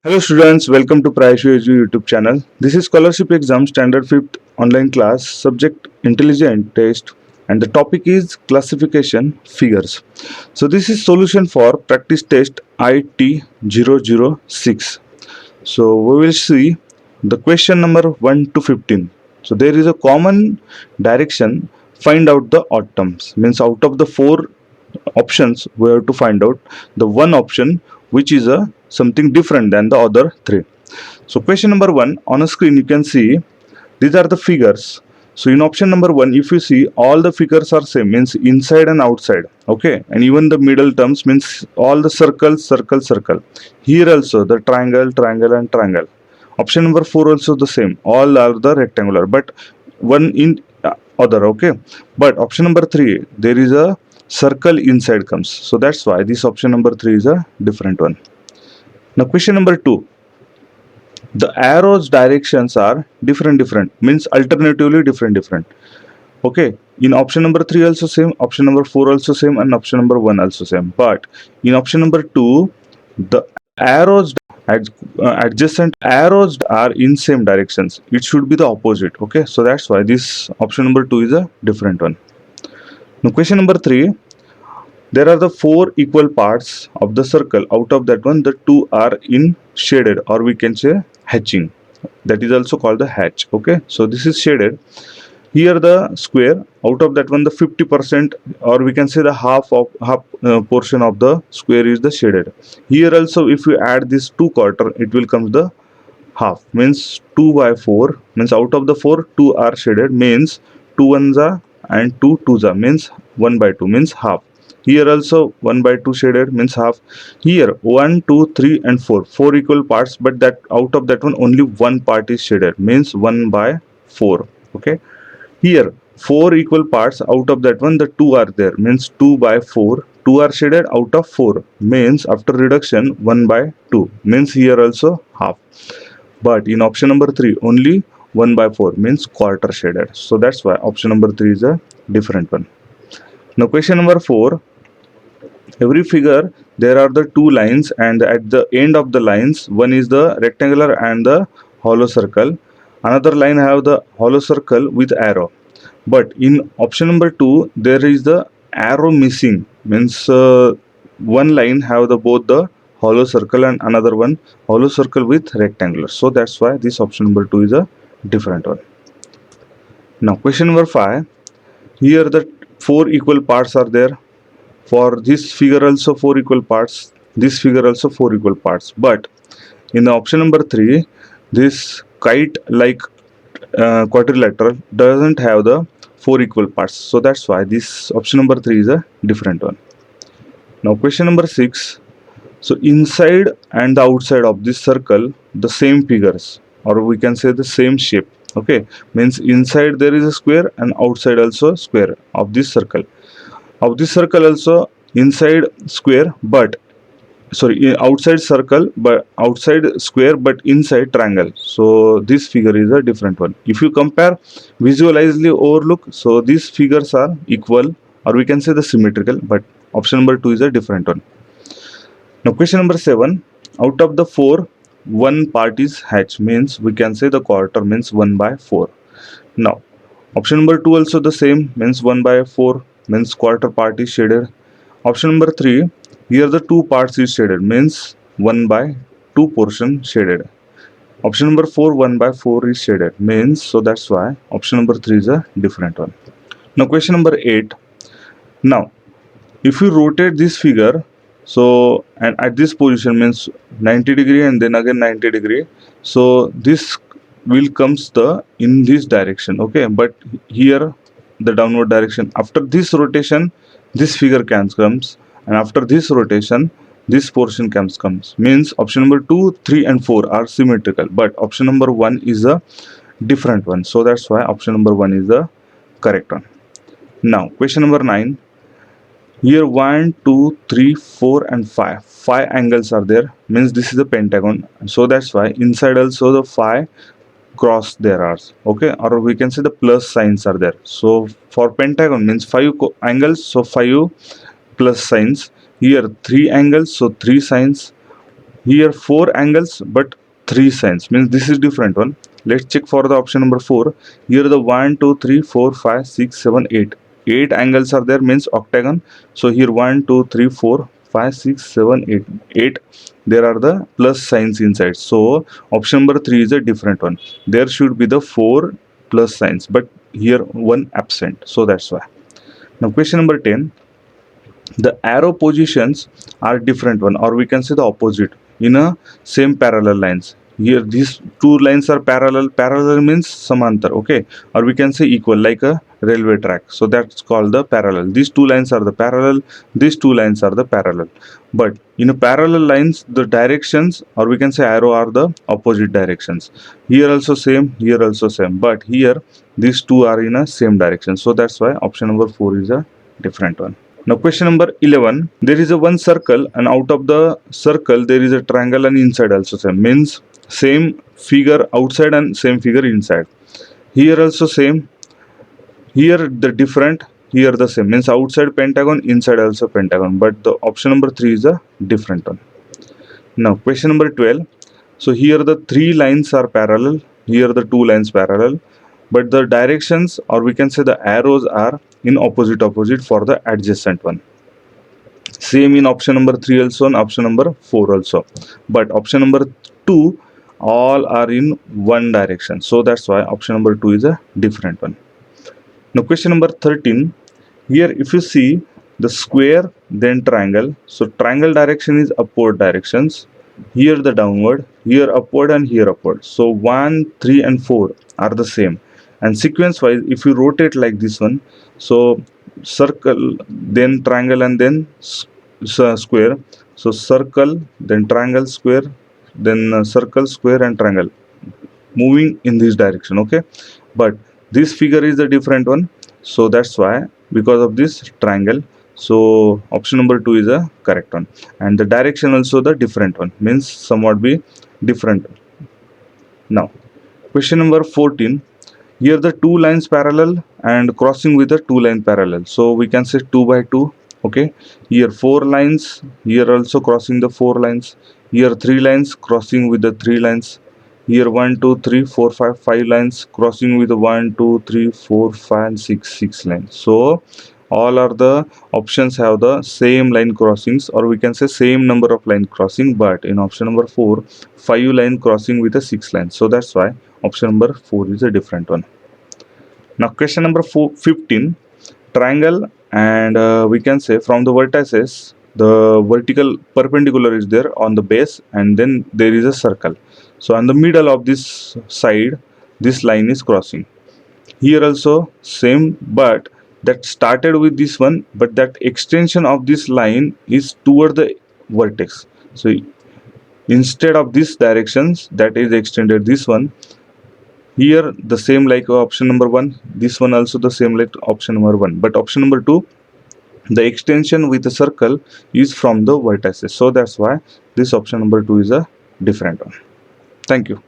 Hello students, welcome to Praishu Edu YouTube channel. This is scholarship exam standard 5th online class, subject intelligent test, and the topic is classification figures. So this is solution for practice test IT 006. So we will see the question number 1 to 15. So there is a common direction, find out the odd terms. Means out of the four options we have to find out the one option which is a something different than the other three. So question number 1, on a screen you can see these are the figures. So in option number 1, if you see, all the figures are same, means inside and outside, okay, and even the middle terms means all the circle. Here also the triangle and triangle. Option number 4 also the same, all are the rectangular, but one in other, okay. But option number 3, there is a circle inside comes, so that's why this option number 3 is a different one. Now question number 2, the arrows directions are different, means alternatively different, okay. In option number 3 also same, option number 4 also same, and option number 1 also same. But in option number 2, the arrows adjacent arrows are in same directions, it should be the opposite, okay. So that's why this option number 2 is a different one. Now question number 3, there are the four equal parts of the circle. Out of that one, the two are in shaded, or we can say hatching. That is also called the hatch. Okay, so this is shaded. Here the square. Out of that one, the 50%, or we can say the half portion of the square is the shaded. Here also, if we add this 2/4, it will come the half. Means 2/4. Means out of the 4, 2 are shaded. Means 2 ones are and 2 twos are. Means 1/2. Means half. Here also 1/2 shaded, means half. Here 1, 2, 3 and 4. 4 equal parts, but that out of that one only one part is shaded, means 1/4. Okay. Here 4 equal parts, out of that one the 2 are there, means 2/4. 2 are shaded out of 4, means after reduction 1/2, means here also half. But in option number 3 only 1/4, means quarter shaded. So that's why option number 3 is a different one. Now question number 4, every figure there are the two lines, and at the end of the lines one is the rectangular and the hollow circle, another line have the hollow circle with arrow. But in option number 2 there is the arrow missing, means one line have the both the hollow circle and another one hollow circle with rectangular. So that's why this option number 2 is a different one. Now question number 5, here the four equal parts are there. For this figure also 4 equal parts, this figure also 4 equal parts. But in the option number 3, this kite like quadrilateral doesn't have the 4 equal parts. So that's why this option number 3 is a different one. Now question number 6, so inside and the outside of this circle the same figures, or we can say the same shape, okay. Means inside there is a square and outside also square of this circle. Of this circle also inside square, but sorry, outside circle but outside square, but inside triangle. So this figure is a different one. If you compare visualizely overlook, so these figures are equal, or we can say the symmetrical, but option number 2 is a different one. Now question number 7, out of the 4 one part is hatch, means we can say the quarter, means 1/4. Now option number 2 also the same, means 1/4, means quarter part is shaded. Option number 3, here the two parts is shaded, means 1/2 portion shaded. Option number 4, 1/4 is shaded, means, so that's why option number 3 is a different one. Now question number 8, now if you rotate this figure, so and at this position means 90 degree and then again 90 degree, so this will comes the in this direction, okay. But here the downward direction, after this rotation this figure comes, and after this rotation this portion comes, means option number 2, 3 and 4 are symmetrical, but option number 1 is a different one. So that's why option number 1 is the correct one. Now question number 9, here 1, 2, 3, 4 and 5 angles are there, means this is a pentagon. So that's why inside also the 5 cross there are, okay, or we can say the plus signs are there. So for pentagon means 5 angles, so 5 plus signs. Here 3 angles, so 3 signs. Here 4 angles but 3 signs, means this is different one. Let's check for the option number 4. Here the 1 2 3 4 5 6 7 8, 8 angles are there, means octagon. So here 1 2 3 4 5 6 7 8, 8 there are the plus signs inside. So option number 3 is a different one. There should be the 4 plus signs, but here one absent, so that's why. Now question number 10, the arrow positions are different one, or we can say the opposite in a same parallel lines. Here these two lines are parallel. Parallel means samantar, okay, or we can say equal, like a railway track. So that's called the parallel. These two lines are the parallel, these two lines are the parallel. But in a parallel lines, the directions, or we can say arrow, are the opposite directions. Here also same, here also same, but here these two are in a same direction. So that's why option number 4 is a different one. Now question number 11, there is a one circle and out of the circle there is a triangle and inside also same, means same figure outside and same figure inside. Here also same, here the different, here the same, means outside pentagon, inside also pentagon, but the option number 3 is a different one. Now question number 12, so here the 3 lines are parallel, here the 2 lines parallel, but the directions, or we can say the arrows, are in opposite for the adjacent one. Same in option number 3 also and option number 4 also, but option number 2 all are in one direction, so that's why option number 2 is a different one. Now question number 13, here if you see the square then triangle, so triangle direction is upward directions, here the downward, here upward and here upward. So 1 3 and 4 are the same, and sequence wise if you rotate like this one, so circle then triangle and then square, so circle then triangle square, then circle square and triangle, moving in this direction, okay. But this figure is a different one, so that's why, because of this triangle, so option number 2 is a correct one, and the direction also the different one, means somewhat be different. Now question number 14, here the 2 lines parallel and crossing with the 2 line parallel, so we can say 2 by 2, okay. Here 4 lines, here also crossing the 4 lines, here 3 lines crossing with the 3 lines, here 1 2 3 4 5 5 lines crossing with the 1 2 3 4 5 and 6 lines. So all are the options have the same line crossings, or we can say same number of line crossing, but in option number 4 5 line crossing with the 6 lines, so that's why option number 4 is a different one. Now question number 15, triangle, and we can say from the vertices the vertical perpendicular is there on the base, and then there is a circle. So on the middle of this side this line is crossing. Here also same, but that started with this one, but that extension of this line is toward the vertex. So instead of this directions that is extended this one, here the same like option number 1, this one also the same like option number 1, but option number 2 the extension with the circle is from the vertices, so that's why this option number 2 is a different one. Thank you.